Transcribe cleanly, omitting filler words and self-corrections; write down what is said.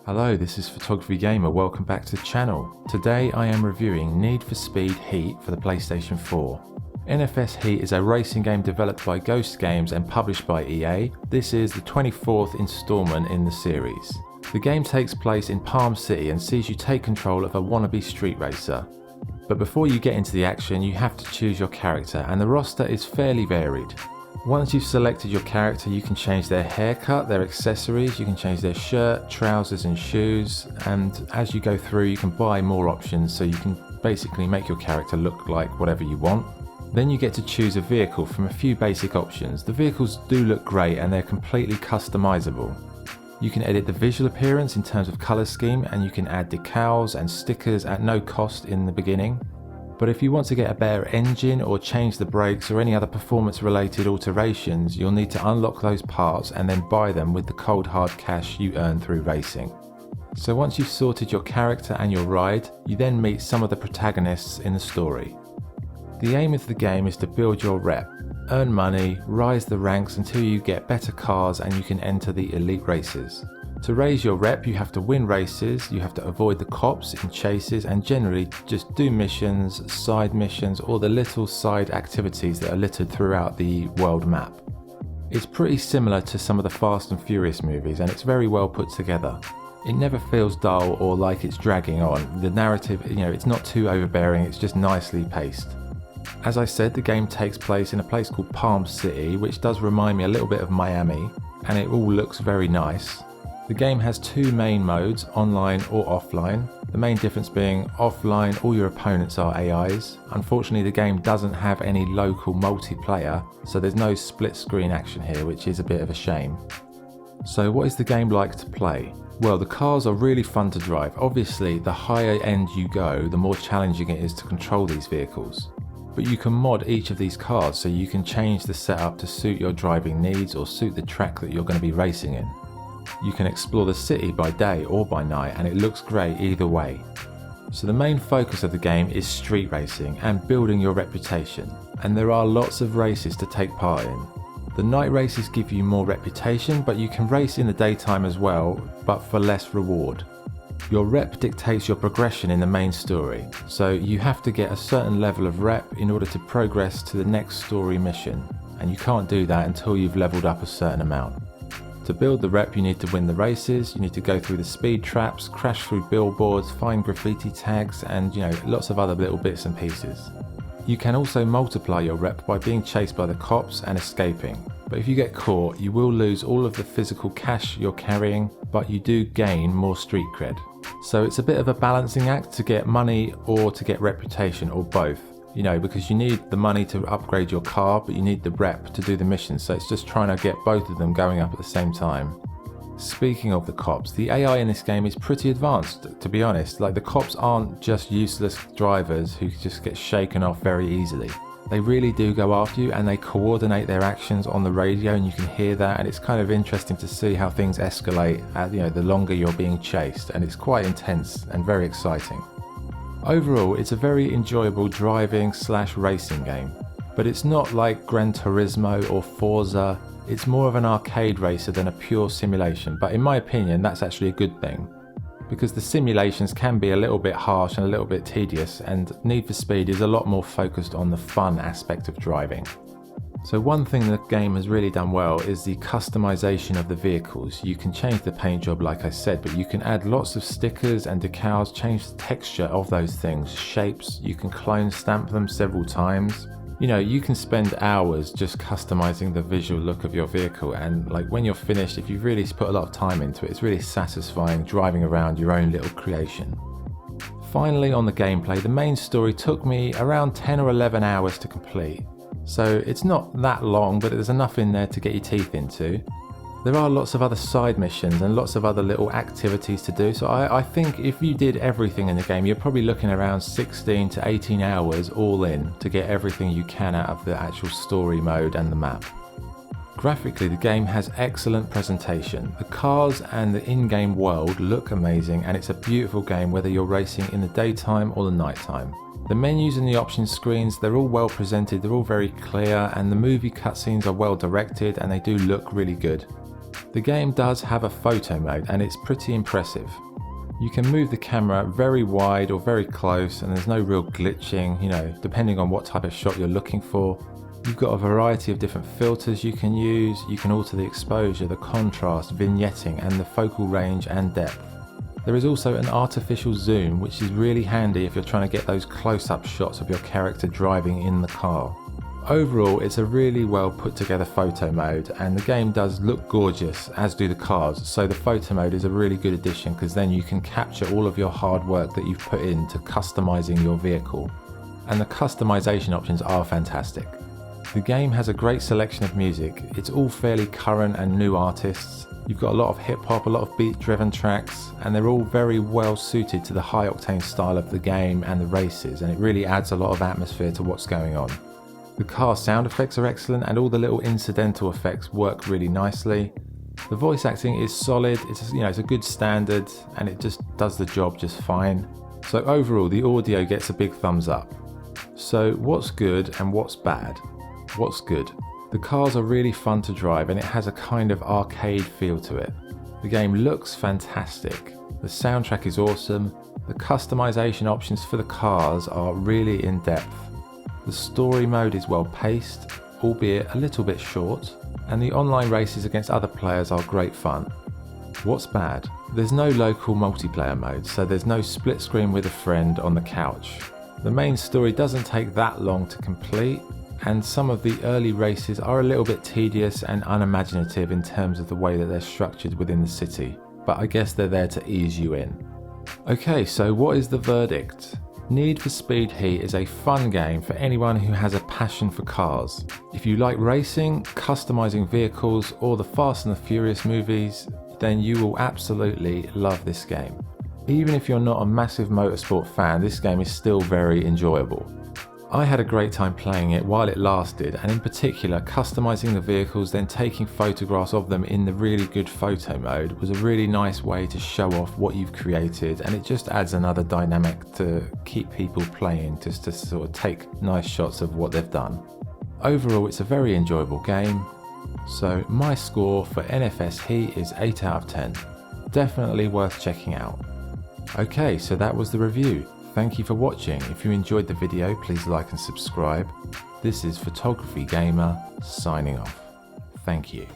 Hello, this is Photography Gamer, welcome back to the channel. Today I am reviewing Need for Speed Heat for the PlayStation 4. NFS Heat is a racing game developed by Ghost Games and published by EA. This is the 24th installment in the series. The game takes place in Palm City and sees you take control of a wannabe street racer. But before you get into the action, you have to choose your character, and the roster is fairly varied. Once you've selected your character, you can change their haircut, their accessories, you can change their shirt, trousers and shoes, and as you go through you can buy more options so you can basically make your character look like whatever you want. Then you get to choose a vehicle from a few basic options. The vehicles do look great and they're completely customizable. You can edit the visual appearance in terms of colour scheme, and you can add decals and stickers at no cost in the beginning. But if you want to get a better engine or change the brakes or any other performance related alterations, you'll need to unlock those parts and then buy them with the cold hard cash you earn through racing. So once you've sorted your character and your ride, you then meet some of the protagonists in the story. The aim of the game is to build your rep, earn money, rise the ranks until you get better cars and you can enter the elite races. To raise your rep, you have to win races, you have to avoid the cops in chases, and generally just do missions, side missions, or the little side activities that are littered throughout the world map. It's pretty similar to some of the Fast and Furious movies, and it's very well put together. It never feels dull or like it's dragging on. The narrative, it's not too overbearing, it's just nicely paced. As I said, the game takes place in a place called Palm City, which does remind me a little bit of Miami, and it all looks very nice. The game has two main modes, online or offline. The main difference being offline, all your opponents are AIs. Unfortunately, the game doesn't have any local multiplayer, so there's no split screen action here, which is a bit of a shame. So what is the game like to play? Well, the cars are really fun to drive. Obviously, the higher end you go, the more challenging it is to control these vehicles. But you can mod each of these cars, so you can change the setup to suit your driving needs or suit the track that you're going to be racing in. You can explore the city by day or by night, and it looks great either way. So the main focus of the game is street racing and building your reputation, and there are lots of races to take part in. The night races give you more reputation, but you can race in the daytime as well, but for less reward. Your rep dictates your progression in the main story, so you have to get a certain level of rep in order to progress to the next story mission, and you can't do that until you've leveled up a certain amount. To build the rep, you need to win the races, you need to go through the speed traps, crash through billboards, find graffiti tags, and lots of other little bits and pieces. You can also multiply your rep by being chased by the cops and escaping. But if you get caught, you will lose all of the physical cash you're carrying, but you do gain more street cred. So it's a bit of a balancing act to get money or to get reputation, or both. Because you need the money to upgrade your car, but you need the rep to do the mission, so it's just trying to get both of them going up at the same time. Speaking of the cops, the AI in this game is pretty advanced, to be honest. Like, the cops aren't just useless drivers who just get shaken off very easily. They really do go after you, and they coordinate their actions on the radio, and you can hear that, and it's kind of interesting to see how things escalate the longer you're being chased, and it's quite intense and very exciting. Overall, it's a very enjoyable driving/racing game, but it's not like Gran Turismo or Forza. It's more of an arcade racer than a pure simulation, but in my opinion that's actually a good thing, because the simulations can be a little bit harsh and a little bit tedious, and Need for Speed is a lot more focused on the fun aspect of driving. So one thing the game has really done well is the customization of the vehicles. You can change the paint job like I said, but you can add lots of stickers and decals, change the texture of those things, shapes, you can clone stamp them several times. You can spend hours just customizing the visual look of your vehicle, and when you're finished, if you've really put a lot of time into it, it's really satisfying driving around your own little creation. Finally, on the gameplay, the main story took me around 10 or 11 hours to complete. So it's not that long, but there's enough in there to get your teeth into. There are lots of other side missions and lots of other little activities to do, so I think if you did everything in the game, you're probably looking around 16 to 18 hours all in to get everything you can out of the actual story mode and the map. Graphically, the game has excellent presentation. The cars and the in-game world look amazing, and it's a beautiful game whether you're racing in the daytime or the nighttime. The menus and the options screens, they're all well presented, they're all very clear, and the movie cutscenes are well directed and they do look really good. The game does have a photo mode and it's pretty impressive. You can move the camera very wide or very close and there's no real glitching, depending on what type of shot you're looking for. You've got a variety of different filters you can use. You can alter the exposure, the contrast, vignetting and the focal range and depth. There is also an artificial zoom, which is really handy if you're trying to get those close-up shots of your character driving in the car. Overall, it's a really well put together photo mode and the game does look gorgeous, as do the cars, so the photo mode is a really good addition because then you can capture all of your hard work that you've put into customizing your vehicle. And the customization options are fantastic. The game has a great selection of music. It's all fairly current and new artists. You've got a lot of hip hop, a lot of beat driven tracks, and they're all very well suited to the high octane style of the game and the races, and it really adds a lot of atmosphere to what's going on. The car sound effects are excellent and all the little incidental effects work really nicely. The voice acting is solid, it's a good standard and it just does the job just fine. So overall the audio gets a big thumbs up. So what's good and what's bad? What's good? The cars are really fun to drive and it has a kind of arcade feel to it. The game looks fantastic. The soundtrack is awesome. The customization options for the cars are really in depth. The story mode is well paced, albeit a little bit short, and the online races against other players are great fun. What's bad? There's no local multiplayer mode, so there's no split screen with a friend on the couch. The main story doesn't take that long to complete, and some of the early races are a little bit tedious and unimaginative in terms of the way that they're structured within the city, but I guess they're there to ease you in. Okay, so what is the verdict? Need for Speed Heat is a fun game for anyone who has a passion for cars. If you like racing, customizing vehicles, or the Fast and the Furious movies, then you will absolutely love this game. Even if you're not a massive motorsport fan, this game is still very enjoyable. I had a great time playing it while it lasted, and in particular customizing the vehicles, then taking photographs of them in the really good photo mode was a really nice way to show off what you've created, and it just adds another dynamic to keep people playing, just to sort of take nice shots of what they've done. Overall, it's a very enjoyable game, so my score for NFS Heat is 8 out of 10. Definitely worth checking out. Okay, so that was the review. Thank you for watching. If you enjoyed the video, please like and subscribe. This is Photography Gamer signing off. Thank you.